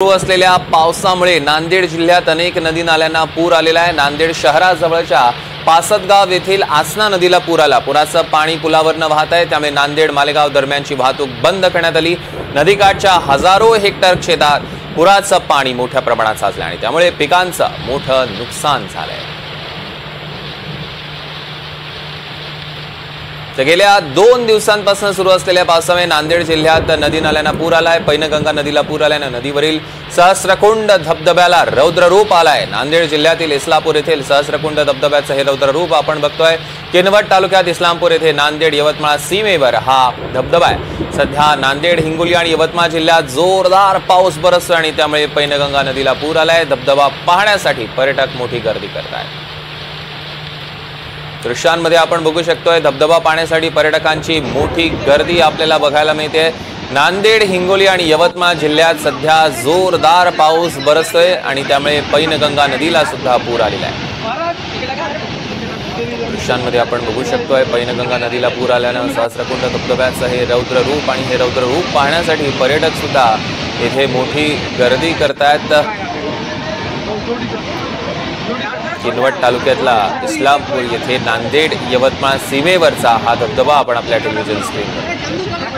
सुरू असलेल्या पावसामुळे नांदेड जिल्ह्यात अनेक नदी नाल्यांना पूर आलेला आहे। नांदेड शहराजवळच्या पासदगाव येथील आसना नदीला पूर आला। पुराचं पाणी पुलावरनं वाहत आहे, त्यामुळे नांदेड मालेगाव दरम्यानची वाहतूक बंद करण्यात आली। नदीकाठच्या हजारो हेक्टर क्षेत्रात पुराचं पाणी मोठ्या प्रमाणात साचलं आणि त्यामुळे पिकांचं मोठं नुकसान झालंय। गेल्या 2 दिवसांपासून सुरू असलेल्या पावसामुळे नांदेड जिल्ह्यात नदी नाल्यांना पूर आलाय। पैनगंगा नदीला पूर आल्याने नदीवरील सहस्रकुंड धबधब्याला रौद्ररूप आलाय। नांदेड जिल्ह्यातील इस्लामपूर येथील सहस्रकुंड धबधब्याचं हे रौद्ररूप आपण बघतोय। किनवट तालुक्यात इस्लामपूर येथे नांदेड यवतमाळ सीमेवर हा धबधबा आहे। सध्या नांदेड हिंगोली आणि यवतमाळ जिल्ह्यात जोरदार पाऊस बरसतोय आणि त्यामुळे पैनगंगा नदीला पूर आलाय। धबधबा पाहण्यासाठी पर्यटक मोठी गर्दी करतायत। दृश्यांमध्ये आपण बघू शकतोय धबधबा पाहण्यासाठी पर्यटकांची मोठी गर्दी आपल्याला बघायला मिळते। नांदेड हिंगोली आणि यवतमाळ जिल्ह्यात सध्या जोरदार पाऊस बरसतोय आणि त्यामुळे पैनगंगा नदीला सुद्धा पूर आलेला आहे। दृश्यांमध्ये आपण बघू शकतोय पैनगंगा नदीला पूर आल्यानं सहस्रकुंड धबधब्याचं हे रौद्र रूप आणि हे रौद्र रूप पाहण्यासाठी पर्यटक सुद्धा येथे मोठी गर्दी करतायत। किनवट तालुक्यातला इस्लामपूर येथे नांदेड यवतमाळ सीमेवरचा हा धबधबा आपण आपल्या टेलिव्हिजन स्क्रीनवर